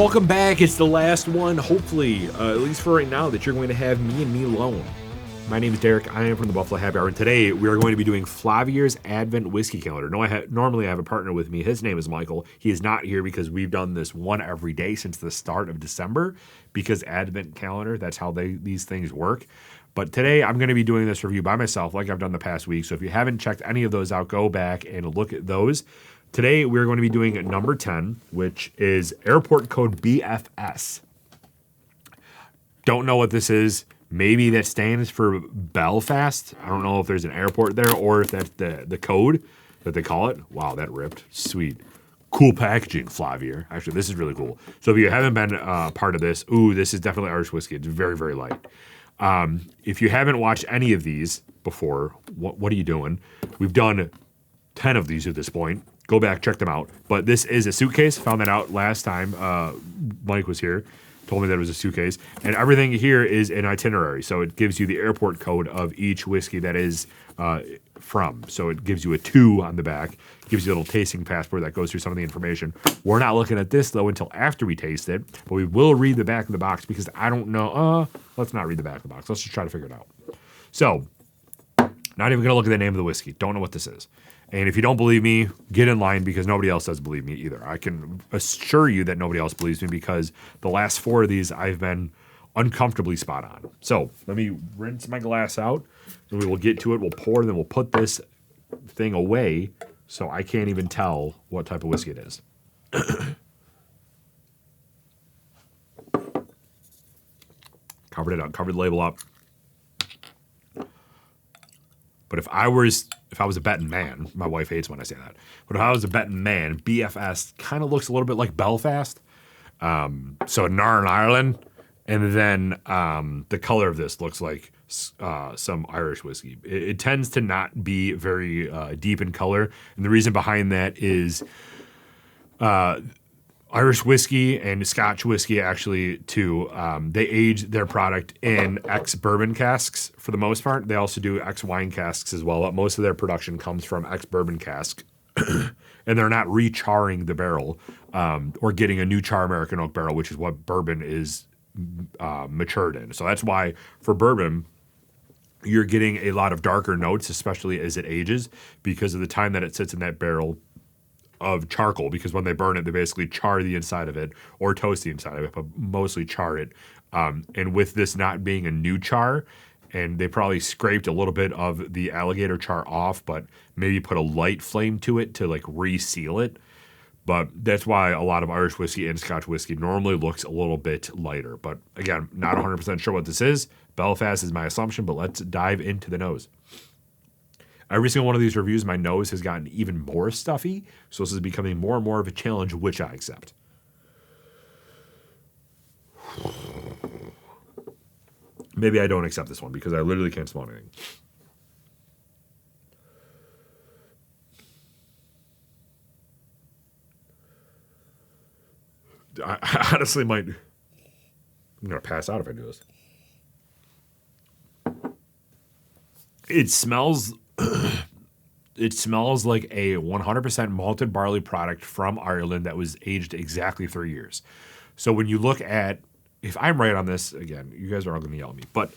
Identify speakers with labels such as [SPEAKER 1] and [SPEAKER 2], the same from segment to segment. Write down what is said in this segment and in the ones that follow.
[SPEAKER 1] welcome back. It's the last one, hopefully, at least for right now, that you're going to have me and me alone. My name is Derek. I am from the Buffalo Happy Hour, and today we are going to be doing Flavier's Advent Whiskey Calendar. No, normally I have a partner with me. His name is Michael. He is not here because we've done this one every day since the start of December because Advent Calendar, that's how these things work. But today I'm going to be doing this review by myself like I've done the past week. So if you haven't checked any of those out, go back and look at those. Today we're going to be doing number 10, which is airport code BFS. Don't know what this is. Maybe that stands for Belfast. I don't know if there's an airport there or if that's the code that they call it. Wow, that ripped. Sweet. Cool packaging, Flavier. Actually, this is really cool. So if you haven't been part of this, this is definitely Irish whiskey. It's very, very light. If you haven't watched any of these before, what are you doing? We've done 10 of these at this point. Go back, check them out. But this is a suitcase. Found that out last time Mike was here. Told me that it was a suitcase. And everything here is an itinerary. So it gives you the airport code of each whiskey that is from. So it gives you a 2 on the back. Gives you a little tasting passport that goes through some of the information. We're not looking at this, though, until after we taste it. But we will read the back of the box because I don't know. Let's not read the back of the box. Let's just try to figure it out. So, not even going to look at the name of the whiskey. Don't know what this is. And if you don't believe me, get in line because nobody else does believe me either. I can assure you that nobody else believes me because the last 4 of these I've been uncomfortably spot on. So let me rinse my glass out and we will get to it. We'll pour, then we'll put this thing away so I can't even tell what type of whiskey it is. Covered it up, covered the label up. But if I was a betting man, my wife hates when I say that, but if I was a betting man, BFS kind of looks a little bit like Belfast. So Northern Ireland. And then the color of this looks like some Irish whiskey. It tends to not be very deep in color. And the reason behind that is Irish whiskey and Scotch whiskey actually too, they age their product in ex-bourbon casks for the most part. They also do ex-wine casks as well. But most of their production comes from ex-bourbon casks. And they're not re-charring the barrel or getting a new char American oak barrel, which is what bourbon is matured in. So that's why for bourbon, you're getting a lot of darker notes, especially as it ages, because of the time that it sits in that barrel of charcoal, because when they burn it, they basically char the inside of it or toast the inside of it, but mostly char it. And with this not being a new char, and they probably scraped a little bit of the alligator char off, but maybe put a light flame to it to like reseal it. But that's why a lot of Irish whiskey and Scotch whiskey normally looks a little bit lighter. But again, not 100% sure what this is. Belfast is my assumption, but let's dive into the nose. Every single one of these reviews, my nose has gotten even more stuffy, so this is becoming more and more of a challenge, which I accept. Maybe I don't accept this one because I literally can't smell anything. I honestly might... I'm going to pass out if I do this. It smells... It smells like a 100% malted barley product from Ireland that was aged exactly 3 years. So when you look at, if I'm right on this, again, you guys are all going to yell at me, but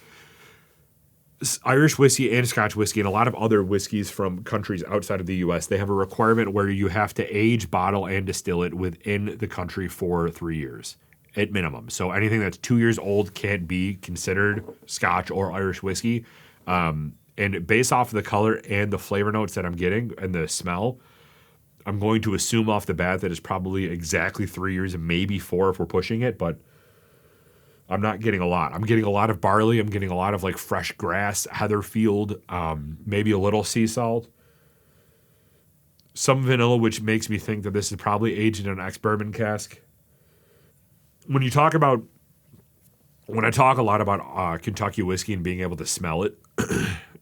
[SPEAKER 1] Irish whiskey and Scotch whiskey and a lot of other whiskeys from countries outside of the U.S., they have a requirement where you have to age, bottle, and distill it within the country for 3 years at minimum. So anything that's 2 years old can't be considered Scotch or Irish whiskey. And based off of the color and the flavor notes that I'm getting and the smell, I'm going to assume off the bat that it's probably exactly 3 years and maybe 4 if we're pushing it, but I'm not getting a lot. I'm getting a lot of barley. I'm getting a lot of like fresh grass, heatherfield, maybe a little sea salt, some vanilla, which makes me think that this is probably aged in an ex-bourbon cask. When I talk a lot about Kentucky whiskey and being able to smell it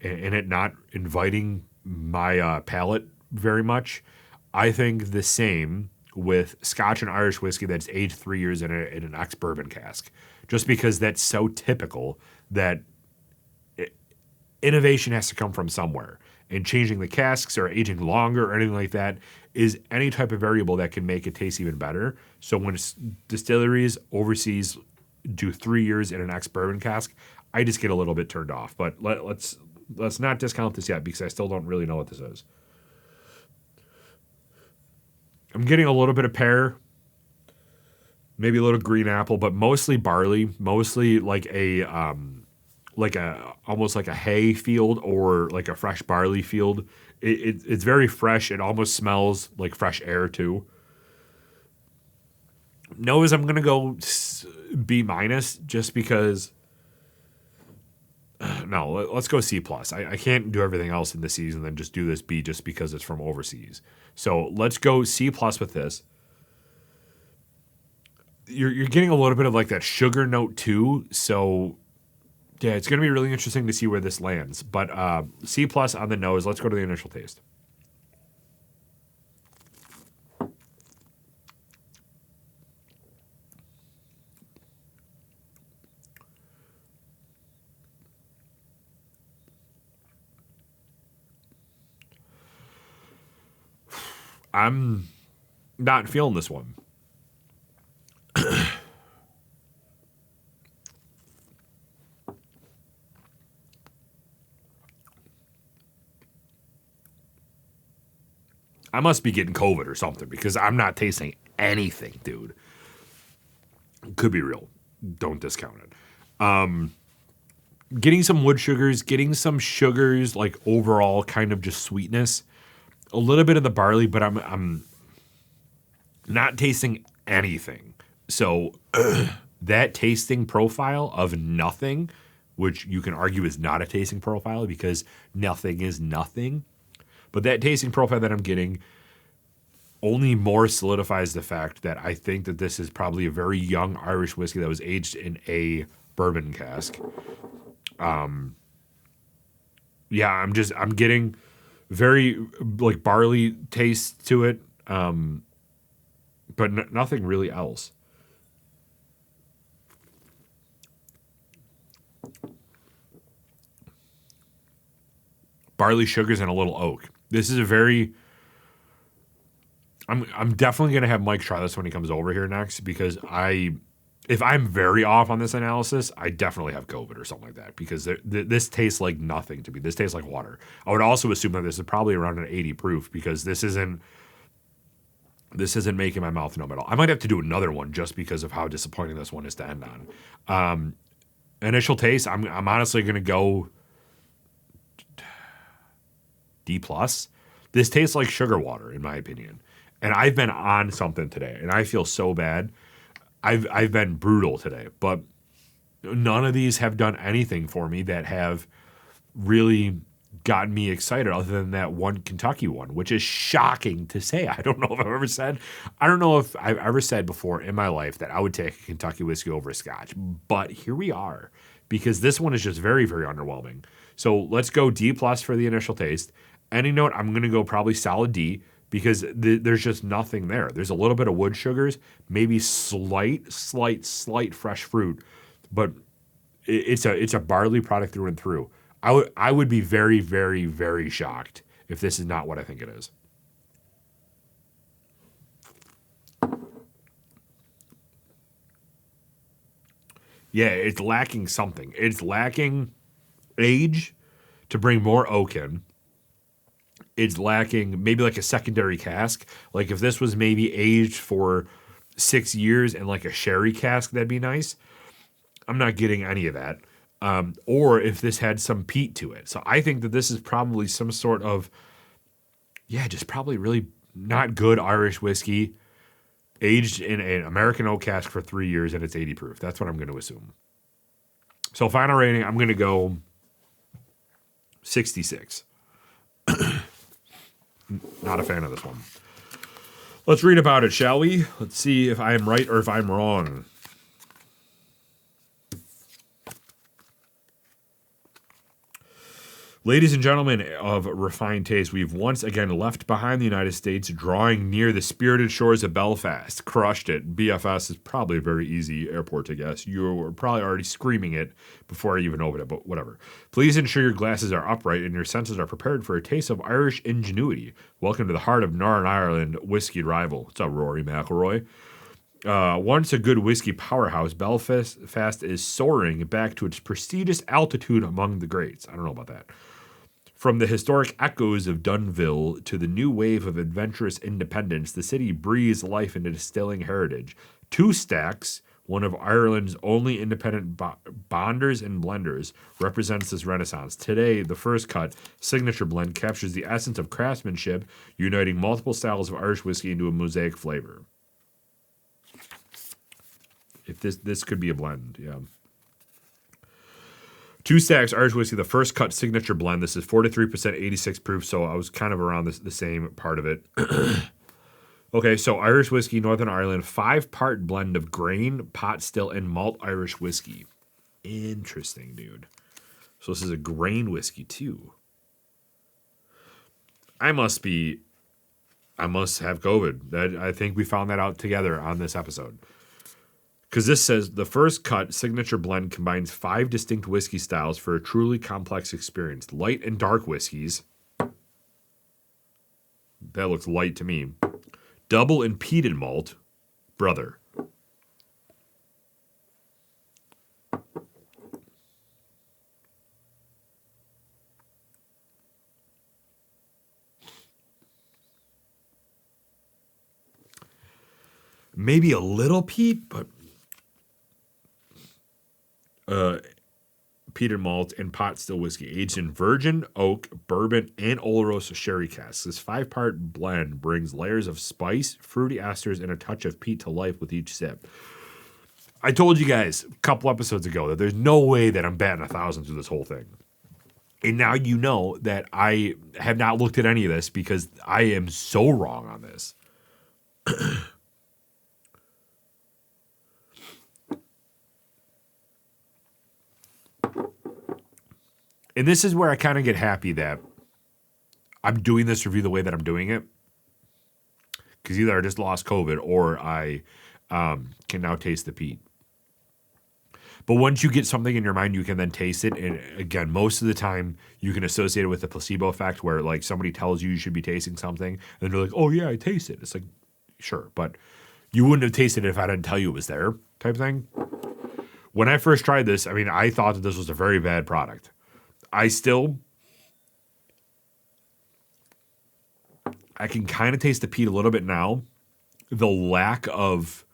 [SPEAKER 1] and it not inviting my palate very much, I think the same with Scotch and Irish whiskey that's aged 3 years in an ex-bourbon cask. Just because that's so typical that innovation has to come from somewhere. and changing the casks or aging longer or anything like that is any type of variable that can make it taste even better. So when distilleries overseas do 3 years in an ex-bourbon cask, I just get a little bit turned off. But let's not discount this yet because I still don't really know what this is. I'm getting a little bit of pear, maybe a little green apple, but mostly barley, mostly like almost like a hay field or like a fresh barley field. It's very fresh. It almost smells like fresh air too. Nose, I'm gonna go B minus just because. No, let's go C plus. I can't do everything else in the season, then just do this B just because it's from overseas. So let's go C plus with this. You're getting a little bit of like that sugar note too. So yeah, it's going to be really interesting to see where this lands. But C plus on the nose. Let's go to the initial taste. I'm not feeling this one. I must be getting COVID or something because I'm not tasting anything, dude. Could be real. Don't discount it. Getting some wood sugars, getting some sugars, like overall kind of just sweetness. A little bit of the barley, but I'm not tasting anything. So that tasting profile of nothing, which you can argue is not a tasting profile because nothing is nothing. But that tasting profile that I'm getting only more solidifies the fact that I think that this is probably a very young Irish whiskey that was aged in a bourbon cask. Yeah, I'm getting very like barley taste to it, but nothing really else. Barley, sugars, and a little oak. This is a very. I'm definitely gonna have Mike try this when he comes over here next because if I'm very off on this analysis, I definitely have COVID or something like that because this tastes like nothing to me. This tastes like water. I would also assume that this is probably around an 80 proof because this isn't making my mouth numb at all. I might have to do another one just because of how disappointing this one is to end on. Initial taste, I'm honestly gonna go D plus. This tastes like sugar water in my opinion. And I've been on something today, and I feel so bad. I've been brutal today, but none of these have done anything for me that have really gotten me excited other than that one Kentucky one, which is shocking to say. I don't know if I've ever said before in my life that I would take a Kentucky whiskey over a Scotch, but here we are because this one is just very, very underwhelming. So let's go D plus for the initial taste. Any note, I'm going to go probably solid D. Because there's just nothing there. There's a little bit of wood sugars, maybe slight fresh fruit, but it's a barley product through and through. I would be very, very, very shocked if this is not what I think it is. Yeah, it's lacking something. It's lacking age to bring more oak in. It's lacking maybe like a secondary cask. Like if this was maybe aged for 6 years in like a sherry cask, that'd be nice. I'm not getting any of that. Or if this had some peat to it. So I think that this is probably some sort of, just probably really not good Irish whiskey aged in an American oak cask for 3 years and it's 80 proof. That's what I'm going to assume. So final rating, I'm going to go 66. Not a fan of this one. Let's read about it, shall we? Let's see if I am right or if I'm wrong. Ladies and gentlemen of refined taste, we've once again left behind the United States, drawing near the spirited shores of Belfast. Crushed it. BFS is probably a very easy airport to guess. You were probably already screaming it before I even opened it, but whatever. Please ensure your glasses are upright and your senses are prepared for a taste of Irish ingenuity. Welcome to the heart of Northern Ireland whiskey rival. What's up, Rory McIlroy? Once a good whiskey powerhouse, Belfast is soaring back to its prestigious altitude among the greats. I don't know about that. From the historic echoes of Dunville to the new wave of adventurous independence, the city breathes life into distilling heritage. Two Stacks, one of Ireland's only independent bonders and blenders, represents this renaissance. Today, the First Cut signature blend captures the essence of craftsmanship, uniting multiple styles of Irish whiskey into a mosaic flavor. If this could be a blend, yeah. Two Stacks Irish Whiskey, the First Cut signature blend. This is 43%, 86 proof, so I was kind of around the same part of it. Okay, so Irish Whiskey, Northern Ireland, 5-part blend of grain, pot still, and malt Irish whiskey. Interesting, dude. So this is a grain whiskey, too. I must have COVID. I think we found that out together on this episode. Because this says the First Cut signature blend combines 5 distinct whiskey styles for a truly complex experience. Light and dark whiskeys. That looks light to me. Double and peated malt. Brother. Maybe a little peat, but peated malt and pot still whiskey aged in virgin, oak, bourbon, and Oloroso sherry casks. This 5-part blend brings layers of spice, fruity esters, and a touch of peat to life with each sip. I told you guys a couple episodes ago that there's no way that I'm batting 1,000 through this whole thing. And now you know that I have not looked at any of this because I am so wrong on this. And this is where I kind of get happy that I'm doing this review the way that I'm doing it. Because either I just lost COVID or I can now taste the peat. But once you get something in your mind, you can then taste it. And again, most of the time, you can associate it with the placebo effect where like somebody tells you should be tasting something. And they're like, oh yeah, I taste it. It's like, sure. But you wouldn't have tasted it if I didn't tell you it was there type thing. When I first tried this, I mean, I thought that this was a very bad product. I can kind of taste the peat a little bit now. The lack of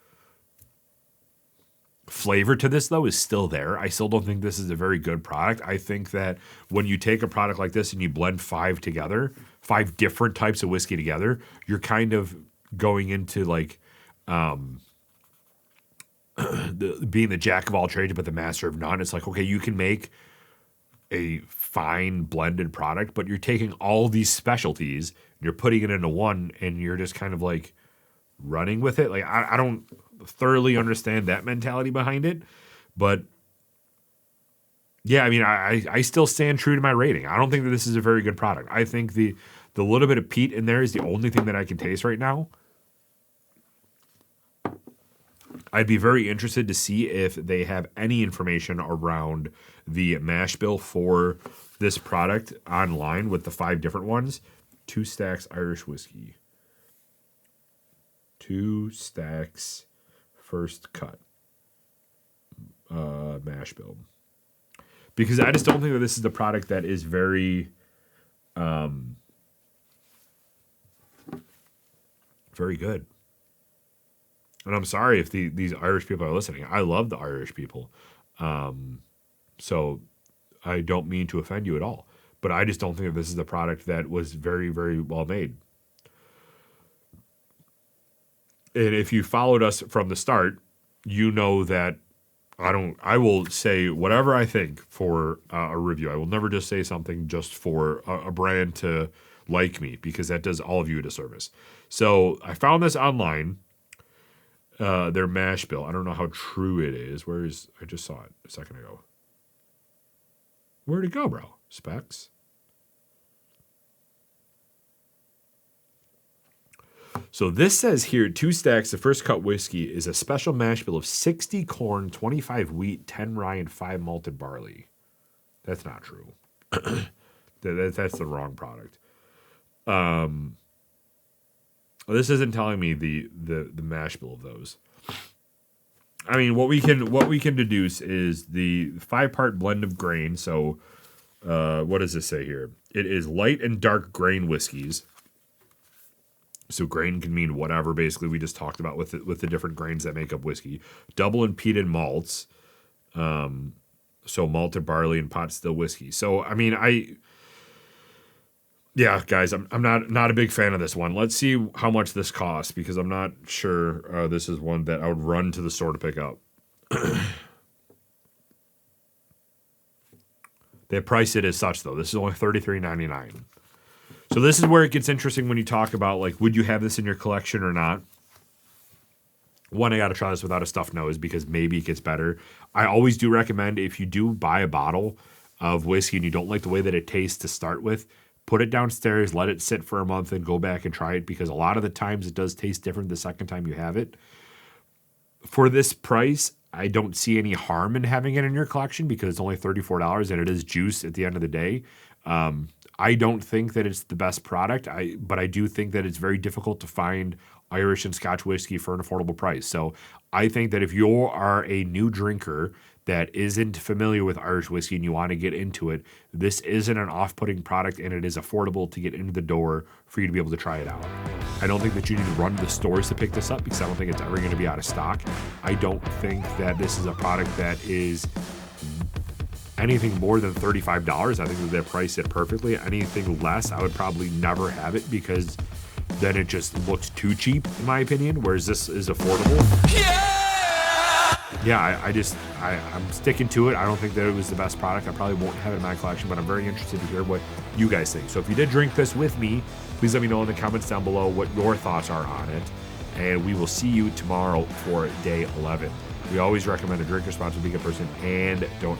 [SPEAKER 1] flavor to this, though, is still there. I still don't think this is a very good product. I think that when you take a product like this and you blend 5 together, 5 different types of whiskey together, you're kind of going into like being the jack of all trades but the master of none. It's like, okay, you can make a fine blended product, but you're taking all these specialties and you're putting it into one and you're just kind of like running with it. Like I don't thoroughly understand that mentality behind it, but yeah, I mean, I still stand true to my rating. I don't think that this is a very good product. I think the little bit of peat in there is the only thing that I can taste right now. I'd be very interested to see if they have any information around the mash bill for this product online with the 5 different ones. 2 Stacks Irish Whiskey. 2 Stacks First Cut mash bill. Because I just don't think that this is the product that is very very good. And I'm sorry if these Irish people are listening. I love the Irish people. So I don't mean to offend you at all. But I just don't think that this is a product that was very, very well made. And if you followed us from the start, you know that I will say whatever I think for a review. I will never just say something just for a brand to like me, because that does all of you a disservice. So I found this online. Their mash bill. I don't know how true it is. I just saw it a second ago. Where'd it go, bro? Specs? So this says here, 2 stacks of first cut whiskey is a special mash bill of 60 corn, 25 wheat, 10 rye, and 5 malted barley. That's not true. That's the wrong product. This isn't telling me the mash bill of those. I mean, what we can deduce is the 5-part blend of grain. So, what does this say here? It is light and dark grain whiskeys. So grain can mean whatever. Basically, we just talked about with the different grains that make up whiskey. Double and peated malts. So malted barley and pot still whiskey. So I mean, yeah, guys, I'm not a big fan of this one. Let's see how much this costs because I'm not sure this is one that I would run to the store to pick up. They priced it as such though. This is only $33.99. So this is where it gets interesting when you talk about, like, would you have this in your collection or not? One, I got to try this without a stuffed nose because maybe it gets better. I always do recommend if you do buy a bottle of whiskey and you don't like the way that it tastes to start with, put it downstairs, let it sit for a month, and go back and try it because a lot of the times it does taste different the second time you have it. For this price, I don't see any harm in having it in your collection because it's only $34 and it is juice at the end of the day. I don't think that it's the best product, but I do think that it's very difficult to find Irish and Scotch whiskey for an affordable price. So I think that if you are a new drinker that isn't familiar with Irish whiskey and you want to get into it, this isn't an off-putting product and it is affordable to get into the door for you to be able to try it out. I don't think that you need to run to the stores to pick this up because I don't think it's ever going to be out of stock. I don't think that this is a product that is anything more than $35. I think that they price it perfectly. Anything less, I would probably never have it because then it just looks too cheap, in my opinion, whereas this is affordable. Yeah, I'm sticking to it. I don't think that it was the best product. I probably won't have it in my collection, but I'm very interested to hear what you guys think. So if you did drink this with me, please let me know in the comments down below what your thoughts are on it. And we will see you tomorrow for day 11. We always recommend a drink responsibly, be a good person, and don't